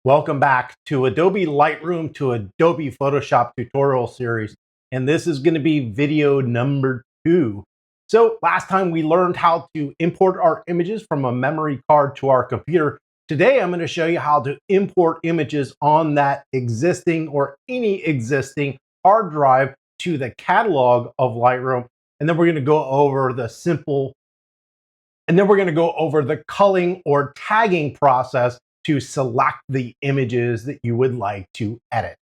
Welcome back to Adobe Lightroom to Adobe Photoshop tutorial series. And this is going to be video number 2. So last time we learned how to import our images from a memory card to our computer. Today I'm going to show you how to import images on that existing or any existing hard drive to the catalog of Lightroom. And then we're going to go over the culling or tagging process to select the images that you would like to edit.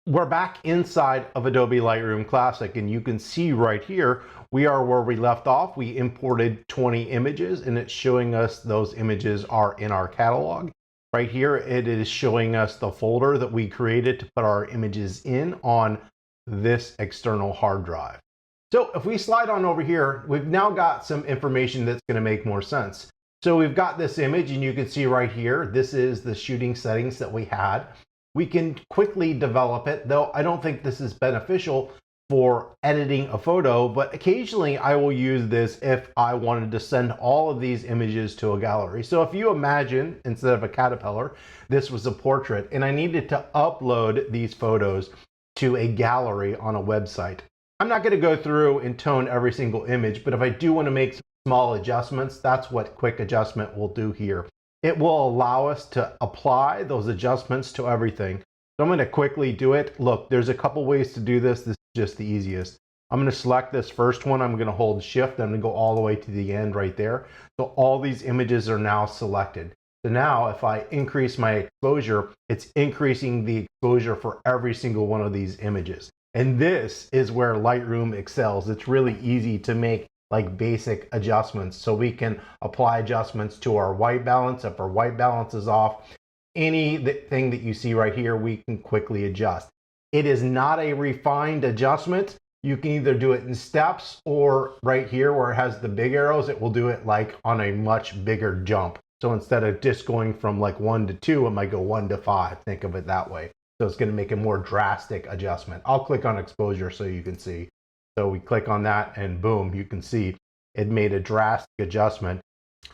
We're back inside of Adobe Lightroom Classic, and you can see right here, we are where we left off. We imported 20 images, and it's showing us those images are in our catalog. Right here, it is showing us the folder that we created to put our images in on this external hard drive. So if we slide on over here, we've now got some information that's going to make more sense. So we've got this image, and you can see right here, this is the shooting settings that we had. We can quickly develop it, though I don't think this is beneficial for editing a photo, but occasionally I will use this if I wanted to send all of these images to a gallery. So if you imagine, instead of a caterpillar, this was a portrait, and I needed to upload these photos to a gallery on a website. I'm not going to go through and tone every single image, but if I do want to make small adjustments, that's what quick adjustment will do here. It will allow us to apply those adjustments to everything. So I'm going to quickly do it. Look, there's a couple ways to do this. This is just the easiest. I'm going to select this first one. I'm going to hold shift. I'm going to go all the way to the end right there. So all these images are now selected. So now if I increase my exposure, it's increasing the exposure for every single one of these images. And this is where Lightroom excels. It's really easy to make like basic adjustments. So we can apply adjustments to our white balance. If our white balance is off, anything that you see right here, we can quickly adjust. It is not a refined adjustment. You can either do it in steps, or right here where it has the big arrows, it will do it like on a much bigger jump. So instead of just going from like 1 to 2, it might go 1 to 5. Think of it that way. So it's going to make a more drastic adjustment. I'll click on exposure so you can see. So we click on that and boom, you can see it made a drastic adjustment.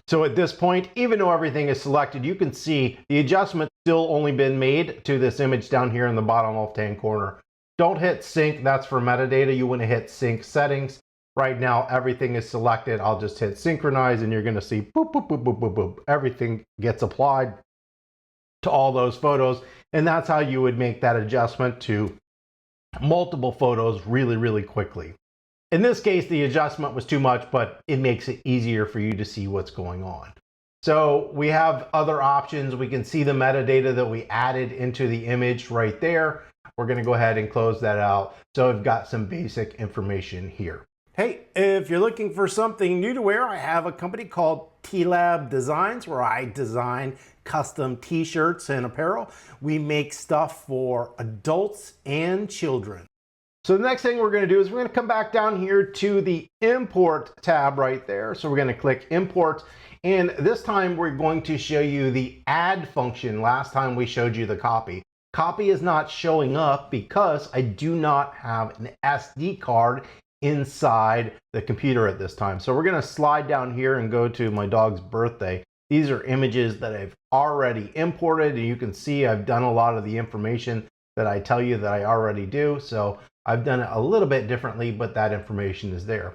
So at this point, even though everything is selected, you can see the adjustment still only been made to this image down here in the bottom left-hand corner. Don't hit sync, that's for metadata. You want to hit sync settings. Right now, everything is selected. I'll just hit synchronize and you're going to see boop, boop, boop, boop, boop, boop. Everything gets applied to all those photos. And that's how you would make that adjustment to multiple photos really, really quickly. In this case, the adjustment was too much, but it makes it easier for you to see what's going on. So we have other options. We can see the metadata that we added into the image right there. We're going to go ahead and close that out. So I've got some basic information here. Hey, if you're looking for something new to wear, I have a company called T-Lab Designs where I design custom t-shirts and apparel. We make stuff for adults and children. So the next thing we're going to do is we're going to come back down here to the import tab right there. So we're going to click import, and this time we're going to show you the add function. Last time we showed you the copy. Copy is not showing up because I do not have an SD card inside the computer at this time. So we're going to slide down here and go to my dog's birthday. These are images that I've already imported, and you can see I've done a lot of the information that I tell you that I already do. So I've done it a little bit differently, but that information is there.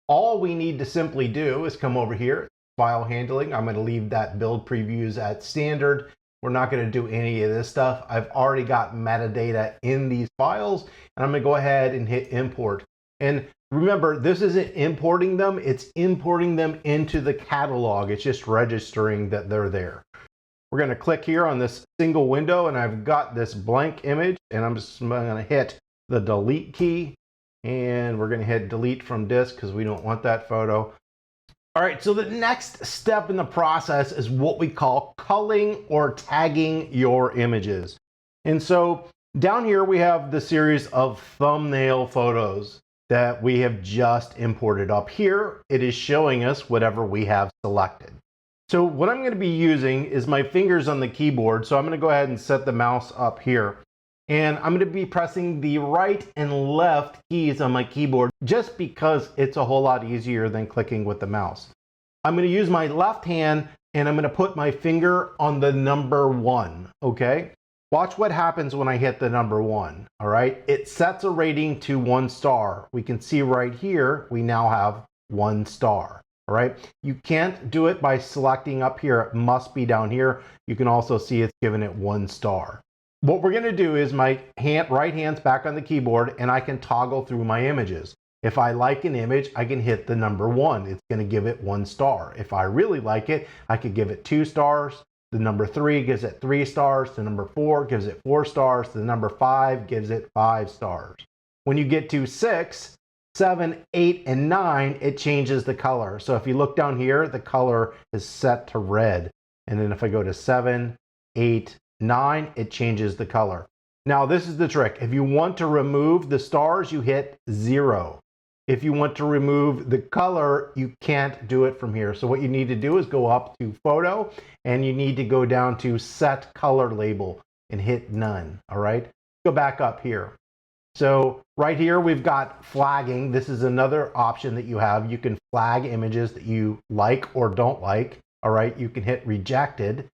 All we need to simply do is come over here, file handling. I'm going to leave that build previews at standard. We're not going to do any of this stuff. I've already got metadata in these files, and I'm going to go ahead and hit import. And remember, this isn't importing them, it's importing them into the catalog. It's just registering that they're there. We're going to click here on this single window, and I've got this blank image, and I'm just going to hit the delete key, and we're going to hit delete from disk because we don't want that photo. All right, so the next step in the process is what we call culling or tagging your images. And so down here we have the series of thumbnail photos that we have just imported. Up here, it is showing us whatever we have selected. So what I'm going to be using is my fingers on the keyboard. So I'm going to go ahead and set the mouse up here. And I'm going to be pressing the right and left keys on my keyboard just because it's a whole lot easier than clicking with the mouse. I'm going to use my left hand and I'm going to put my finger on the number 1, okay? Watch what happens when I hit the number 1, all right? It sets a rating to 1 star. We can see right here, we now have 1 star, all right? You can't do it by selecting up here. It must be down here. You can also see it's given it 1 star. What we're going to do is my right hand's back on the keyboard, and I can toggle through my images. If I like an image, I can hit the number 1. It's going to give it 1 star. If I really like it, I could give it 2 stars. The number 3 gives it 3 stars. The number 4 gives it 4 stars. The number 5 gives it 5 stars. When you get to 6, 7, 8, and 9, it changes the color. So if you look down here, the color is set to red. And then if I go to 7, 8, 9, it changes the color. Now this is the trick. If you want to remove the stars, you hit 0. If you want to remove the color, you can't do it from here. So what you need to do is go up to Photo, and you need to go down to Set Color Label and hit None, all right? Go back up here. So right here, we've got flagging. This is another option that you have. You can flag images that you like or don't like, all right? You can hit Rejected.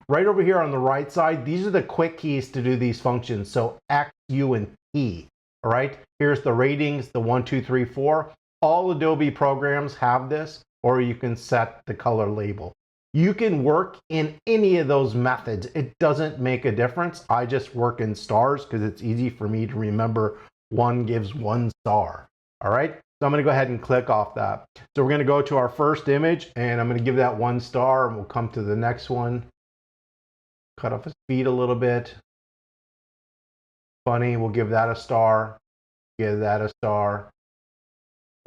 Right over here on the right side, these are the quick keys to do these functions. So X, U, and P. All right, here's the ratings, the 1, 2, 3, 4. All Adobe programs have this, or you can set the color label. You can work in any of those methods. It doesn't make a difference. I just work in stars because it's easy for me to remember 1 gives 1 star. All right, so I'm going to go ahead and click off that. So we're going to go to our first image, and I'm going to give that 1 star, and we'll come to the next one. Cut off his feet a little bit. Funny, we'll give that a star, give that a star,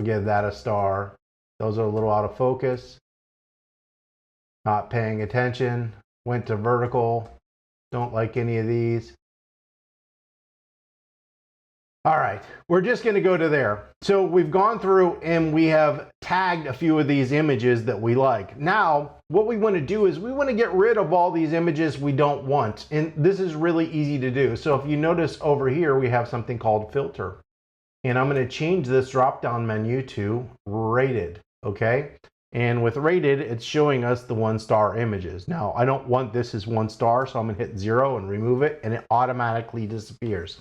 give that a star. Those are a little out of focus. Not paying attention, went to vertical, don't like any of these. All right, we're just going to go to there. So we've gone through and we have tagged a few of these images that we like. Now, what we want to do is we want to get rid of all these images we don't want. And this is really easy to do. So if you notice over here, we have something called filter. And I'm going to change this drop-down menu to rated, okay? And with rated, it's showing us the 1 star images. Now, I don't want this as 1 star, so I'm going to hit 0 and remove it, and it automatically disappears.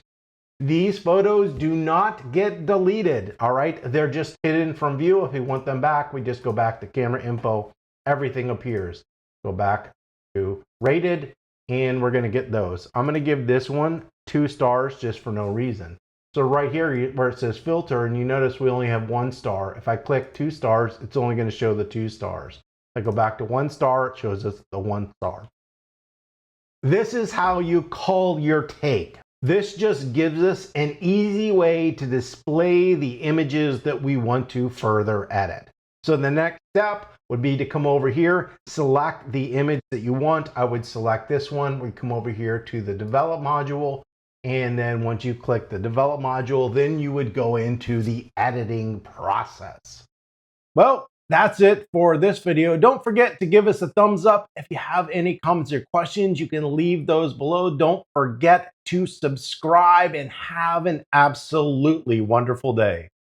These photos do not get deleted, all right? They're just hidden from view. If we want them back, we just go back to camera info. Everything appears. Go back to rated, and we're going to get those. I'm going to give this one 2 stars just for no reason. So right here where it says filter, and you notice we only have 1 star. If I click 2 stars, it's only going to show the 2 stars. If I go back to 1 star, it shows us the 1 star. This is how you cull your take. This just gives us an easy way to display the images that we want to further edit. So the next step would be to come over here, select the image that you want. I would select this one. We come over here to the develop module. And then once you click the develop module, then you would go into the editing process. Well, that's it for this video. Don't forget to give us a thumbs up. If you have any comments or questions, you can leave those below. Don't forget to subscribe and have an absolutely wonderful day.